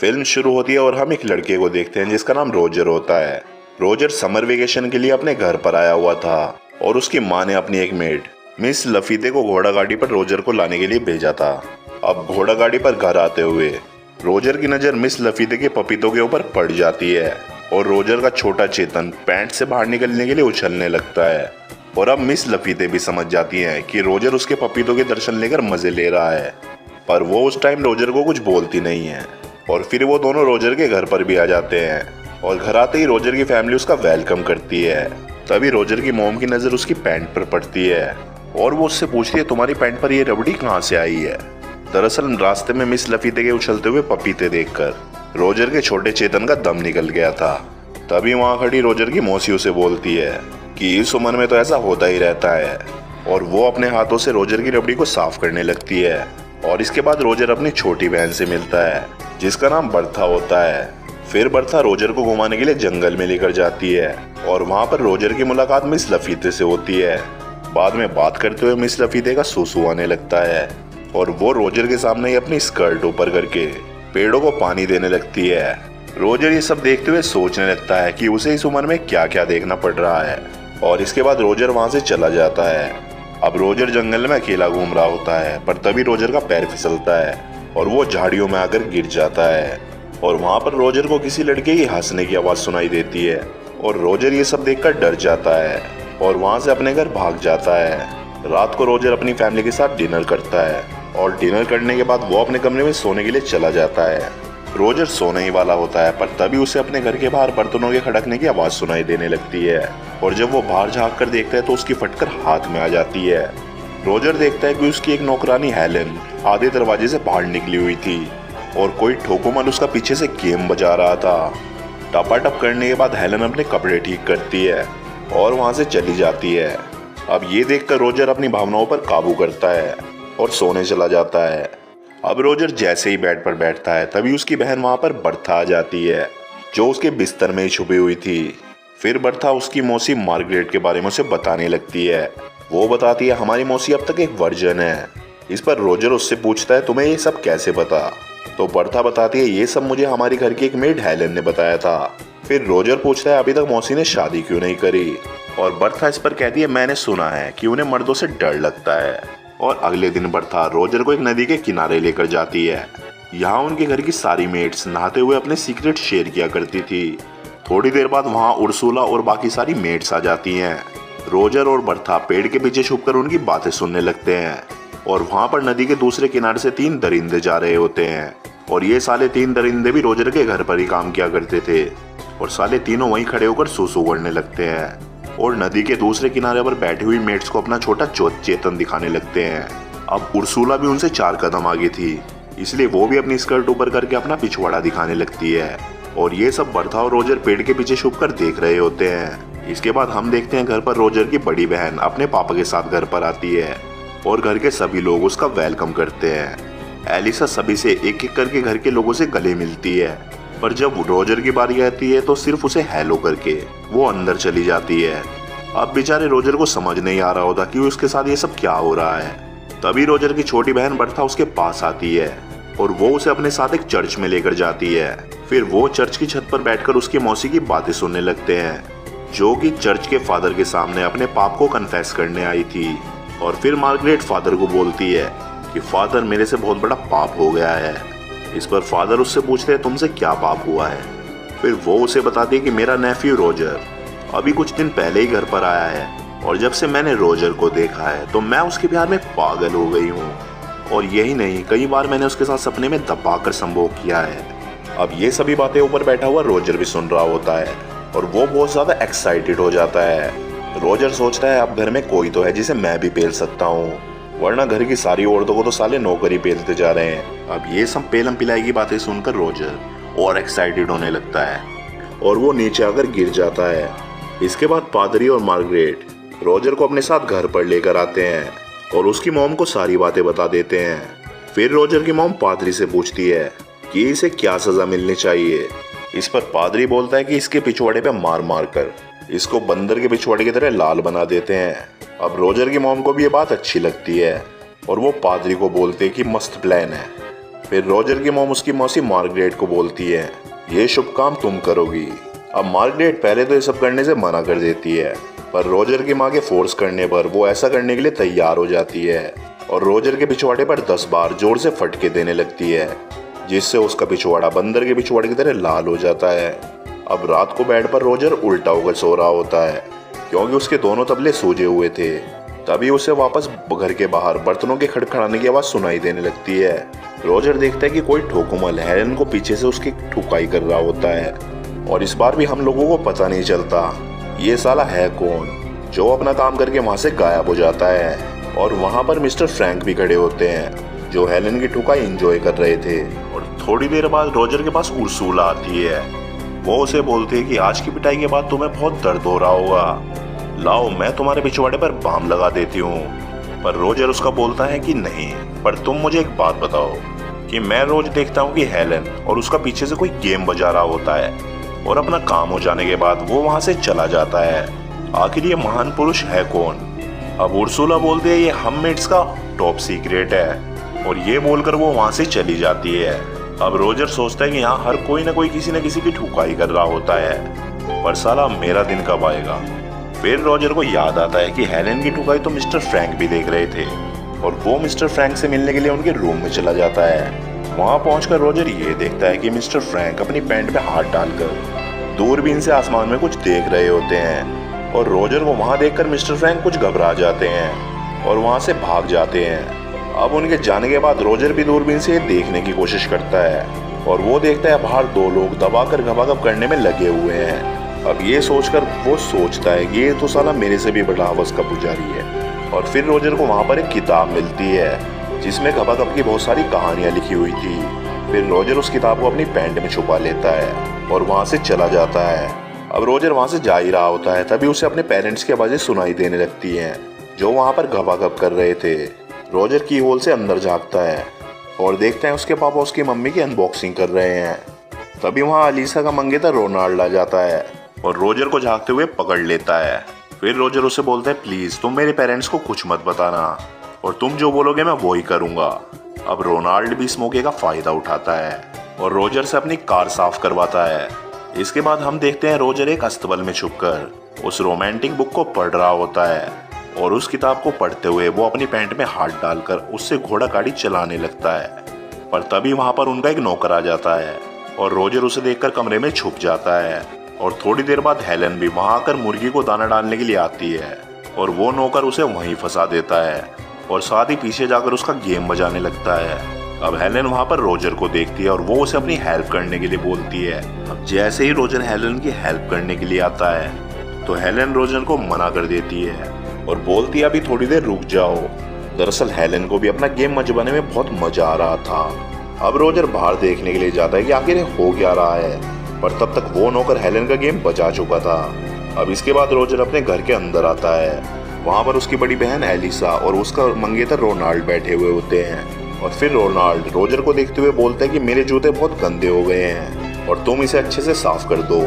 Film शुरू होती है और हम एक लड़के को देखते हैं जिसका नाम रोजर होता है। रोजर समर वेकेशन के लिए अपने घर पर आया हुआ था और उसकी माँ ने अपनी एक मेड मिस लफीते को घोड़ा गाड़ी पर रोजर को लाने के लिए भेजा था। अब घोड़ा गाड़ी पर घर आते हुए रोजर की नज़र मिस लफीते के पपीतों के ऊपर पड़ जाती है और रोजर का छोटा चेतन पैंट से बाहर निकलने के लिए उछलने लगता है। और अब मिस लफीते भी समझ जाती हैं कि रोजर उसके पपीतों के दर्शन लेकर मजे ले रहा है, पर वो उस टाइम रोजर को कुछ बोलती नहीं है। और फिर वो दोनों रोजर के घर पर भी आ जाते हैं और घर आते ही रोजर की फैमिली उसका वेलकम करती है। तभी रोजर की मॉम की नज़र उसकी पैंट पर पड़ती है और वो उससे पूछती है, तुम्हारी पैंट पर ये रबड़ी कहाँ से आई है। दरअसल रास्ते में मिस लफीते के उछलते हुए पपीते देखकर रोजर के छोटे चेतन का दम निकल गया था। तभी वहाँ खड़ी रोजर की मौसी उसे बोलती है कि इस उम्र में तो ऐसा होता ही रहता है, और वो अपने हाथों से रोजर की रबड़ी को साफ करने लगती है। और इसके बाद रोजर अपनी छोटी बहन से मिलता है जिसका नाम बर्था होता है। फिर बर्था रोजर को घुमाने के लिए जंगल में लेकर जाती है और वहाँ पर रोजर की मुलाकात मिस लफीते से होती है। बाद में बात करते हुए मिस लफीते का सूसू आने लगता है और वो रोजर के सामने ही अपनी स्कर्ट ऊपर करके पेड़ों को पानी देने लगती है। रोजर ये सब देखते हुए सोचने लगता है कि उसे इस उम्र में क्या क्या देखना पड़ रहा है, और इसके बाद रोजर वहाँ से चला जाता है। अब रोजर जंगल में अकेला घूम रहा होता है, पर तभी रोजर का पैर फिसलता है और वो झाड़ियों में आकर गिर जाता है। और वहाँ पर रोजर को किसी लड़के की हंसने की आवाज़ सुनाई देती है और रोजर ये सब देखकर डर जाता है और वहाँ से अपने घर भाग जाता है। रात को रोजर अपनी फैमिली के साथ डिनर करता है और डिनर करने के बाद वो अपने कमरे में सोने के लिए चला जाता है। रोजर सोने ही वाला होता है, पर तभी उसे अपने घर के बाहर बर्तनों के खड़कने की आवाज़ सुनाई देने लगती है और जब वो बाहर झाँक कर देखता है तो उसकी फटकर हाथ में आ जाती है। रोजर देखता है कि उसकी एक नौकरानी हेलेन आधे दरवाजे से बाहर निकली हुई थी और कोई ठोकुमल उसका पीछे से गेम बजा रहा था। टपाटप करने के बाद हेलेन अपने कपड़े ठीक करती है और वहाँ से चली जाती है। अब ये देखकर रोजर अपनी भावनाओं पर काबू करता है और सोने चला जाता है। अब रोजर जैसे ही बेड पर बैठता है तभी उसकी बहन वहाँ पर बर्था आ जाती है जो उसके बिस्तर में ही छुपी हुई थी। फिर बर्था उसकी मौसी मार्गरेट के बारे में उसे बताने लगती है। वो बताती है, हमारी मौसी अब तक एक वर्जन है। इस पर रोजर उससे पूछता है, तुम्हें ये सब कैसे पता। तो बर्था बताती है, ये सब मुझे हमारी घर की एक मेड हेलेन ने बताया था। फिर रोजर पूछता है, अभी तक मौसी ने शादी क्यों नहीं करी। और बर्था इस पर कहती है, मैंने सुना है कि उन्हें मर्दों से डर लगता है। और अगले दिन बर्था रोजर को एक नदी के किनारे लेकर जाती है। यहाँ उनके घर की सारी मेट्स नहाते हुए अपने सीक्रेट शेयर किया करती थी। थोड़ी देर बाद वहाँ उर्सुला और बाकी सारी मेट्स आ जाती हैं। रोजर और बर्था पेड़ के पीछे छुपकर उनकी बातें सुनने लगते हैं और वहाँ पर नदी के दूसरे किनारे से 3 दरिंदे जा रहे होते हैं और ये साले 3 दरिंदे भी रोजर के घर पर ही काम किया करते थे और साले तीनों वहीं खड़े होकर सूसू करने लगते हैं और नदी के दूसरे किनारे पर बैठी हुई मेट्स को अपना छोटा चेतन दिखाने लगते हैं। अब उर्सुला भी उनसे 4 कदम आगे थी, इसलिए वो भी अपनी स्कर्ट ऊपर करके अपना पिछवाड़ा दिखाने लगती है और ये सब बर्था और रोजर पेड़ के पीछे छुपकर देख रहे होते हैं। इसके बाद हम देखते हैं घर पर रोजर की बड़ी बहन अपने पापा के साथ घर पर आती है और घर के सभी लोग उसका वेलकम करते हैं। एलिसा सभी से एक एक करके घर के लोगों से गले मिलती है, पर जब रोजर की बारी आती है तो सिर्फ उसे हेलो करके वो अंदर चली जाती है। अब बेचारे रोजर को समझ नहीं आ रहा होता कि उसके साथ ये सब क्या हो रहा है। तभी रोजर की छोटी बहन बर्था उसके पास आती है और वो उसे अपने साथ एक चर्च में लेकर जाती है। फिर वो चर्च की छत पर बैठकर उसकी मौसी की बातें सुनने लगते हैं जो कि चर्च के फादर के सामने अपने पाप को कन्फेस करने आई थी। और फिर मार्गरेट फादर को बोलती है कि फादर, मेरे से बहुत बड़ा पाप हो गया है। इस पर फादर उससे पूछते हैं, तुमसे क्या पाप हुआ है। फिर वो उसे बताती है कि मेरा नेफ्यू रोजर अभी कुछ दिन पहले ही घर पर आया है और जब से मैंने रोजर को देखा है तो मैं उसके प्यार में पागल हो गई हूँ, और यही नहीं, कई बार मैंने उसके साथ सपने में दबाकर संभोग किया है। अब ये सभी बातें ऊपर बैठा हुआ रोजर भी सुन रहा होता है और वो बहुत ज्यादा एक्साइटेड हो जाता है। रोजर सोचता है, अब घर में कोई तो है जिसे मैं भी पेल सकता हूँ, वरना घर की सारी औरतों को तो साले नौकरी पेलते जा रहे हैं। अब ये सब पेलम पिलाई की बातें सुनकर रोजर और एक्साइटेड होने लगता है और वो नीचे आकर गिर जाता है। इसके बाद पादरी और मार्गरेट रोजर को अपने साथ घर पर लेकर आते हैं और उसकी मॉम को सारी बातें बता देते हैं। फिर रोजर की मॉम पादरी से पूछती है कि इसे क्या सजा मिलनी चाहिए। इस पर पादरी बोलता है कि इसके पिछवाड़े पे मार मार कर इसको बंदर के पिछवाड़े की तरह लाल बना देते हैं। अब रोजर की मॉम को भी ये बात अच्छी लगती है और वो पादरी को बोलते हैं कि मस्त प्लान है। फिर रोजर की मॉम उसकी मौसी मार्गरेट को बोलती है, ये शुभ काम तुम करोगी। अब मार्गरेट पहले तो ये सब करने से मना कर देती है, पर रोजर की माँ के फोर्स करने पर वो ऐसा करने के लिए तैयार हो जाती है और रोजर के पिछवाड़े पर 10 बार जोर से फटके देने लगती है, जिससे उसका पिछवाड़ा बंदर के पिछवाड़े की तरह लाल हो जाता है। अब रात को बेड पर रोजर उल्टा होकर सो रहा होता है, क्योंकि उसके दोनों तबले सूजे हुए थे। तभी उसे वापस घर के बाहर बर्तनों के खड़खड़ाने की आवाज सुनाई देने लगती है। रोजर देखता है कि कोई ठोकुमल हेलन को पीछे से उसकी ठुकाई कर रहा होता है, और इस बार भी हम लोगों को पता नहीं चलता ये साला है कौन, जो अपना काम करके वहां से गायब हो जाता है। और वहां पर मिस्टर फ्रैंक भी खड़े होते हैं, जो हेलन की ठुकाई एंजॉय कर रहे थे। और थोड़ी देर बाद रोजर के पास उर्सुला आती है। वो उसे बोलती है कि आज की पिटाई के बाद तुम्हें बहुत दर्द हो रहा होगा, लाओ मैं तुम्हारे पिछवाड़े पर बाम लगा देती हूँ। पर रोजर उसका बोलता है कि नहीं, पर तुम मुझे एक बात बताओ कि मैं रोज देखता हूँ कि हेलन और उसका पीछे से कोई गेम बजा रहा होता है, और अपना काम हो जाने के बाद वो वहां से चला जाता है। आखिर ये महान पुरुष है कौन? अब उर्सुला बोलती है ये हममेट्स का टॉप सीक्रेट है, और ये बोलकर वो वहां से चली जाती है। अब रोजर सोचता है कि यहाँ हर कोई ना कोई किसी न किसी की ठुकाई कर रहा होता है, पर साला मेरा दिन कब आएगा। फिर रोजर को याद आता है कि हेलन की ठुकाई तो मिस्टर फ्रैंक भी देख रहे थे, और वो मिस्टर फ्रैंक से मिलने के लिए उनके रूम में चला जाता है। वहां पहुंचकर रोजर ये देखता है कि मिस्टर फ्रैंक अपनी पैंट पे हाथ डालकर दूरबीन से आसमान में कुछ देख रहे होते हैं, और रोजर को वहां देखकर मिस्टर फ्रैंक कुछ घबरा जाते हैं और वहां से भाग जाते हैं। अब उनके जाने के बाद रोजर भी दूरबीन से देखने की कोशिश करता है, और वो देखता है बाहर 2 लोग दबाकर घबाघब करने में लगे हुए हैं। अब ये सोचकर वो सोचता है कि ये तो साला मेरे से भी बड़ा हवस का पुजारी है। और फिर रोजर को वहां पर एक किताब मिलती है जिसमें घबाघब की बहुत सारी कहानियां लिखी हुई थी। फिर रोजर उस किताब को अपनी पैंट में छुपा लेता है और वहां से चला जाता है। अब रोजर वहां से जा ही रहा होता है, तभी उसे अपने पेरेंट्स की आवाजें सुनाई देने लगती हैं, जो वहां पर घबाघब कर रहे थे। रोजर की होल से अंदर झांकता है और देखते हैं उसके पापा उसकी मम्मी की अनबॉक्सिंग कर रहे हैं। तभी वहां अलीसा का मंगेतर रोनाल्ड आ जाता है और रोजर को झांकते हुए पकड़ लेता है। फिर रोजर उसे बोलता है, प्लीज तुम मेरे पेरेंट्स को कुछ मत बताना, और तुम जो बोलोगे मैं वो ही करूंगा। अब रोनाल्ड भी इस मौके का फायदा उठाता है और रोजर से अपनी कार साफ करवाता है। इसके बाद हम देखते हैं रोजर एक अस्तबल में छुपकर उस रोमांटिक बुक को पढ़ रहा होता है, और उस किताब को पढ़ते हुए वो अपनी पैंट में हाथ डालकर उससे घोड़ा गाड़ी चलाने लगता है। पर तभी वहां पर उनका एक नौकर आ जाता है और रोजर उसे देखकर कमरे में छुप जाता है। और थोड़ी देर बाद हेलन भी वहां आकर मुर्गी को दाना डालने के लिए आती है, और वो नौकर उसे वहीं फंसा देता है और साथ ही पीछे जाकर उसका गेम बजाने लगता है। अब हेलन वहां पर रोजर को देखती है और वो उसे अपनी हेल्प करने के लिए बोलती है। अब जैसे ही रोजर हेलन की हेल्प करने के लिए आता है तो हेलन रोजर को मना कर देती है और बोलती है अभी थोड़ी देर रुक जाओ। दरअसल हेलन को भी अपना गेम मजबाने में बहुत मजा आ रहा था। अब रोजर बाहर देखने के लिए जाता है कि आखिर हो क्या रहा है, पर तब तक वो नौकर हेलन का गेम बजा चुका था। अब इसके बाद रोजर अपने घर के अंदर आता है। वहां पर उसकी बड़ी बहन एलिसा और उसका मंगेतर रोनाल्ड बैठे हुए होते हैं। और फिर रोनाल्ड रोजर को देखते हुए बोलता है कि मेरे जूते बहुत गंदे हो गए हैं और तुम इसे अच्छे से साफ कर दो,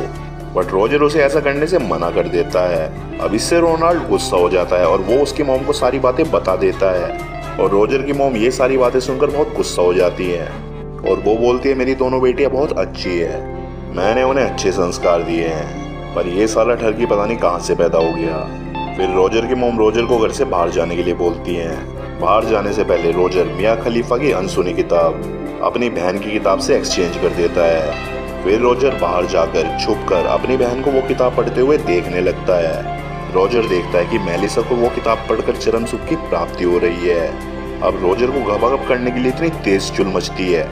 बट रोजर उसे ऐसा करने से मना कर देता है। अब इससे रोनाल्ड गुस्सा हो जाता है और वो उसकी मॉम को सारी बातें बता देता है, और रोजर की मॉम ये सारी बातें सुनकर बहुत गुस्सा हो जाती है और वो बोलती है मेरी दोनों बेटियां बहुत अच्छी है, मैंने उन्हें अच्छे संस्कार दिए हैं, पर ये साला ठरकी पता नहीं कहाँ से पैदा हो गया। फिर रोजर की मॉम रोजर को घर से बाहर जाने के लिए बोलती हैं। बाहर जाने से पहले रोजर मियाँ खलीफा की अनसुनी किताब अपनी बहन की किताब से एक्सचेंज कर देता है। फिर रोजर बाहर जाकर छुपकर अपनी बहन को वो किताब पढ़ते हुए देखने लगता है। रोजर देखता है कि मेलिसा को वो किताब पढ़कर चरम सुख की प्राप्ति हो रही है। अब रोजर को घबाघब करने के लिए इतनी तेज चुल मचती है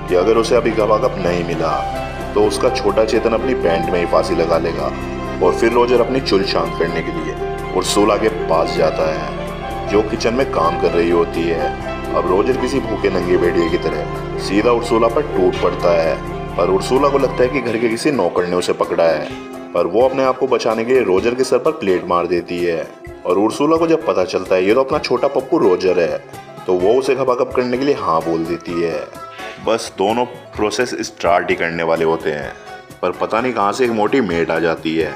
कि अगर उसे अभी घबाघब नहीं मिला तो उसका छोटा चेतन अपनी पैंट में ही फांसी लगा लेगा। और फिर रोजर अपनी चुल शांत करने के लिए उर्सुला के पास जाता है, जो किचन में काम कर रही होती है। अब रोजर किसी भूखे नंगे भेड़िए की तरह सीधा उर्सुला पर टूट पड़ता है, पर उर्सुला को लगता है कि घर के किसी नौकर ने उसे पकड़ा है, पर वो अपने आप को बचाने के लिए रोजर के सर पर प्लेट मार देती है। और उर्सुला को जब पता चलता है ये तो अपना छोटा पप्पू रोजर है, तो वो उसे घबाघब करने के लिए हाँ बोल देती है। बस दोनों प्रोसेस स्टार्ट ही करने वाले होते हैं, पर पता नहीं कहाँ से एक मोटी मेट आ जाती है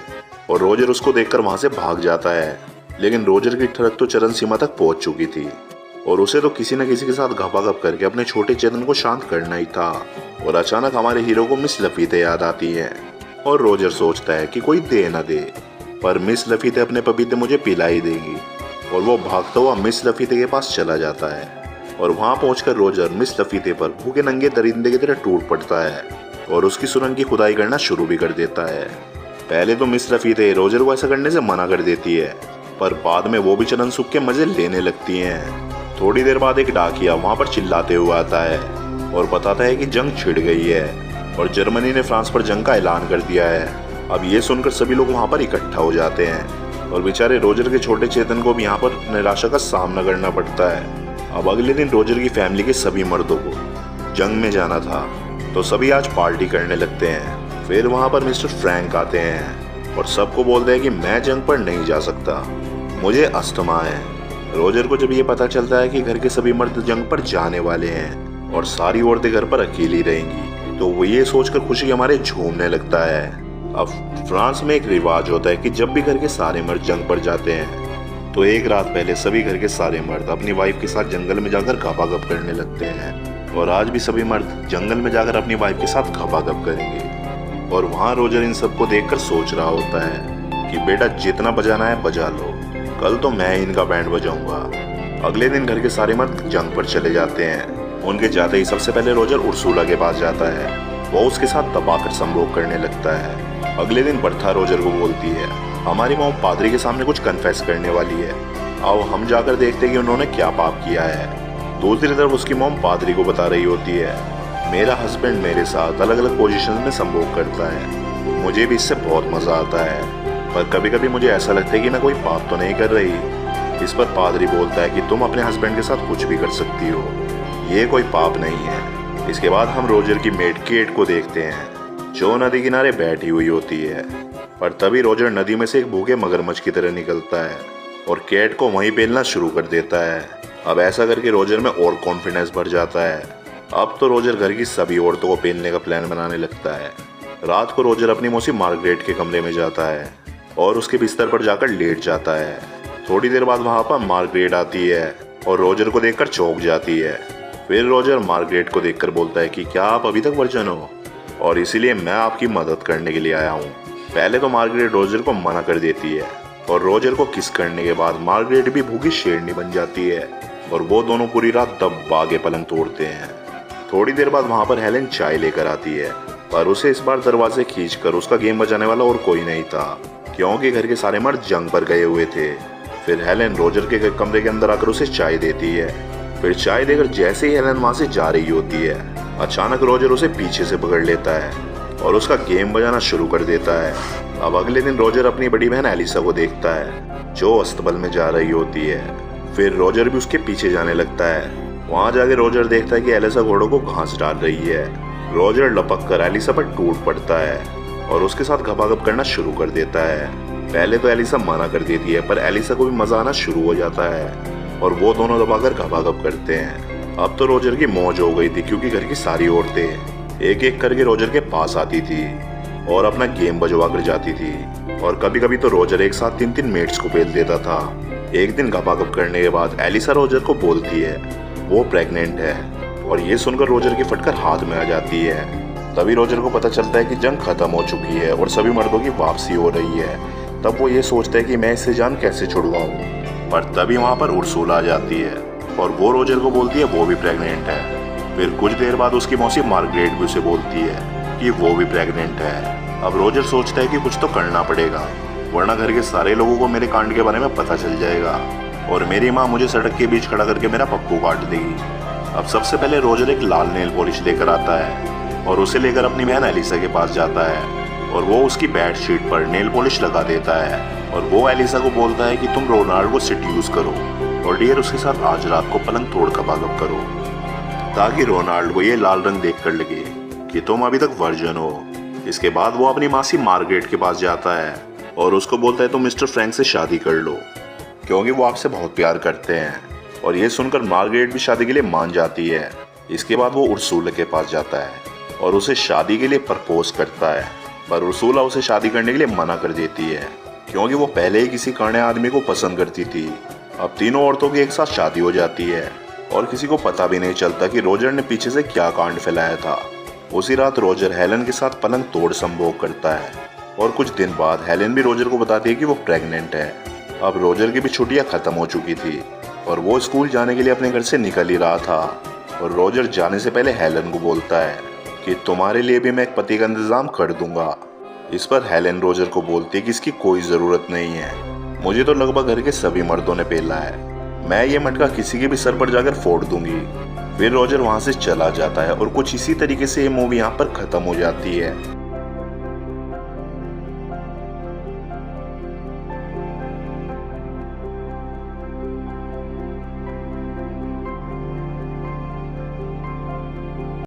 और रोजर उसको देखकर वहां से भाग जाता है, लेकिन रोजर की ठड़क तो चरम सीमा तक पहुंच चुकी थी। और उसे तो किसी न किसी के साथ घपाघप करके अपने छोटे चेतन को शांत करना ही था। और अचानक हमारे हीरो को मिस लफीते याद आती है और रोजर सोचता है कि कोई दे न दे, पर मिस लफीते अपने पपीते मुझे पिला ही देगी। और वो भागता हुआ मिस लफीते के पास चला जाता है और वहां पहुंचकर रोजर मिस लफीते पर भूखे नंगे दरिंदे की तरह टूट पड़ता है और उसकी सुरंग की खुदाई करना शुरू भी कर देता है। पहले तो मिस लफीते रोजर को ऐसा करने से मना कर देती है, पर बाद में वो भी चलन सुख के मजे लेने लगती हैं। थोड़ी देर बाद एक डाकिया वहां पर चिल्लाते हुए आता है और बताता है कि जंग छिड़ गई है और जर्मनी ने फ्रांस पर जंग का ऐलान कर दिया है। अब ये सुनकर सभी लोग वहां पर इकट्ठा हो जाते हैं और बेचारे रोजर के छोटे चेतन को भी यहाँ पर निराशा का सामना करना पड़ता है। अब अगले दिन रोजर की फैमिली के सभी मर्दों को जंग में जाना था, तो सभी आज पार्टी करने लगते हैं। फिर वहां पर मिस्टर फ्रैंक आते हैं और सबको बोलते हैं कि मैं जंग पर नहीं जा सकता, मुझे अस्थमा है। रोजर को जब ये पता चलता है कि घर के सभी मर्द जंग पर जाने वाले हैं और सारी औरतें घर पर अकेली रहेंगी, तो वो ये सोचकर खुशी के मारे झूमने लगता है। अब फ्रांस में एक रिवाज होता है कि जब भी घर के सारे मर्द जंग पर जाते हैं तो एक रात पहले सभी घर के सारे मर्द अपनी वाइफ के साथ जंगल में जाकर घपाघप करने लगते हैं। और आज भी सभी मर्द जंगल में जाकर अपनी वाइफ के साथ घपाघप करेंगे। और वहाँ रोजर इन सबको देखकर सोच रहा होता है कि बेटा जितना बजाना है बजा लो, कल तो मैं इनका बैंड बजाऊंगा। अगले दिन घर के सारे मर्द जंग पर चले जाते हैं। उनके जाते ही सबसे पहले रोजर उर्सुला के पास जाता है। वो उसके साथ दबाकर संभोग करने लगता है। अगले दिन बर्था रोजर को बोलती है, हमारी मॉम पादरी के सामने कुछ कन्फेस करने वाली है, आओ हम जाकर देखते हैं कि उन्होंने क्या पाप किया है। दूसरी तरफ उसकी मॉम पादरी को बता रही होती है, मेरा हस्बैंड मेरे साथ अलग अलग पोजीशन में संभोग करता है, मुझे भी इससे बहुत मजा आता है, पर कभी कभी मुझे ऐसा लगता है कि मैं कोई पाप तो नहीं कर रही। इस पर पादरी बोलता है कि तुम अपने हस्बैंड के साथ कुछ भी कर सकती हो, ये कोई पाप नहीं है। इसके बाद हम रोजर की मेड केट को देखते हैं जो नदी किनारे बैठी हुई होती है। पर तभी रोजर नदी में से एक भूखे मगरमच्छ की तरह निकलता है और केट को वहीं पेलना शुरू कर देता है। अब ऐसा करके रोजर में और कॉन्फिडेंस बढ़ जाता है। अब तो रोजर घर की सभी औरतों को पेलने का प्लान बनाने लगता है। रात को रोजर अपनी मौसी मार्गरेट के कमरे में जाता है और उसके बिस्तर पर जाकर लेट जाता है। थोड़ी देर बाद वहां पर मार्गरेट आती है और रोजर को देखकर चौंक जाती है। फिर रोजर मार्गरेट को देखकर बोलता है कि क्या आप अभी तक वर्जिन हो और इसीलिए मैं आपकी मदद करने के लिए आया हूँ। पहले तो मार्गरेट रोजर को मना कर देती है और रोजर को किस करने के बाद मार्गरेट भी भूखी शेरनी बन जाती है और वो दोनों पूरी रात दबा के पलंग तोड़ते हैं। थोड़ी देर बाद वहां पर हेलेन चाय लेकर आती है, पर उसे इस बार दरवाजे खींचकर उसका गेम बजाने वाला और कोई नहीं था, क्योंकि घर के सारे मर्द जंग पर गए हुए थे। फिर हेलेन रोजर के कमरे के अंदर आकर उसे चाय देती है। फिर चाय देकर जैसे ही हेलेन वहां से जा रही होती है, अचानक रोजर उसे पीछे से पकड़ लेता है और उसका गेम बजाना शुरू कर देता है। अब अगले दिन रोजर अपनी बड़ी बहन एलिसा को देखता है जो अस्तबल में जा रही होती है। फिर रोजर भी उसके पीछे जाने लगता है। वहां जाके रोजर देखता है कि एलिसा घोड़ों को घास डाल रही है। रोजर लपक कर एलिसा पर टूट पड़ता है और उसके साथ घपाघप करना शुरू कर देता है। पहले तो एलिसा मना कर देती है, पर एलिसा को भी मजा आना शुरू हो जाता है और वो दोनों दबाकर घपाघप करते हैं। अब तो रोजर की मौज हो गई थी, क्योंकि घर की सारी औरतें एक एक करके रोजर के पास आती थी और अपना गेम बजवा कर जाती थी। और कभी कभी तो रोजर एक साथ 3-3 मेट्स को पेल देता था। एक दिन घपाघप करने के बाद एलिसा रोजर को बोलती है वो प्रेग्नेंट है और ये सुनकर रोजर की फटकर हाथ में आ जाती है। तभी रोजर को पता चलता है कि जंग खत्म हो चुकी है और सभी मर्दों की वापसी हो रही है। तब वो ये सोचता है कि मैं इससे जान कैसे छुड़वाऊं, पर तभी वहां पर उर्सुला आ जाती है और वो रोजर को बोलती है वो भी प्रेग्नेंट है। फिर कुछ देर बाद उसकी मौसी मार्गरेट भी उसे बोलती है कि वो भी प्रेग्नेंट है। अब रोजर सोचता है कि कुछ तो करना पड़ेगा, वरना घर के सारे लोगों को मेरे कांड के बारे में पता चल जाएगा और मेरी माँ मुझे सड़क के बीच खड़ा करके मेरा पप्पू काट देगी। अब सबसे पहले रोजर एक लाल नेल पॉलिश लेकर आता है और उसे लेकर अपनी बहन एलिसा के पास जाता है और वो उसकी बेडशीट पर नेल पॉलिश लगा देता है और वो एलिसा को बोलता है कि तुम रोनाल्ड को सेड्यूस करो और डियर उसके साथ आज रात को पलंग तोड़ घपाघप करो, ताकि रोनाल्ड को ये लाल रंग देखकर लगे कि तुम अभी तक वर्जिन हो। इसके बाद वो अपनी मासी मार्गरेट के पास जाता है और उसको बोलता है तुम मिस्टर फ्रैंक से शादी कर लो, क्योंकि वो आपसे बहुत प्यार करते हैं। और ये सुनकर मार्गरेट भी शादी के लिए मान जाती है। इसके बाद वो उर्सुला के पास जाता है और उसे शादी के लिए प्रपोज करता है, पर उर्सुला उसे शादी करने के लिए मना कर देती है, क्योंकि वो पहले ही किसी काणे आदमी को पसंद करती थी। अब तीनों औरतों की एक साथ शादी हो जाती है और किसी को पता भी नहीं चलता कि रोजर ने पीछे से क्या कांड फैलाया था। उसी रात रोजर हेलन के साथ पलंग तोड़ संभोग करता है और कुछ दिन बाद हेलन भी रोजर को बताती है कि वो प्रेग्नेंट है। अब रोजर की भी छुट्टियां खत्म हो चुकी थी और वो स्कूल जाने के लिए अपने घर से निकल ही रहा था और रोजर जाने से पहले हेलन को बोलता है कि तुम्हारे लिए भी मैं एक पति का इंतजाम कर दूंगा। इस पर हेलन रोजर को बोलती है कि इसकी कोई जरूरत नहीं है, मुझे तो लगभग घर के सभी मर्दों ने पेला है, मैं ये मटका किसी के भी सर पर जाकर फोड़ दूंगी। फिर रोजर वहां से चला जाता है और कुछ इसी तरीके से ये मूवी यहाँ पर खत्म हो जाती है।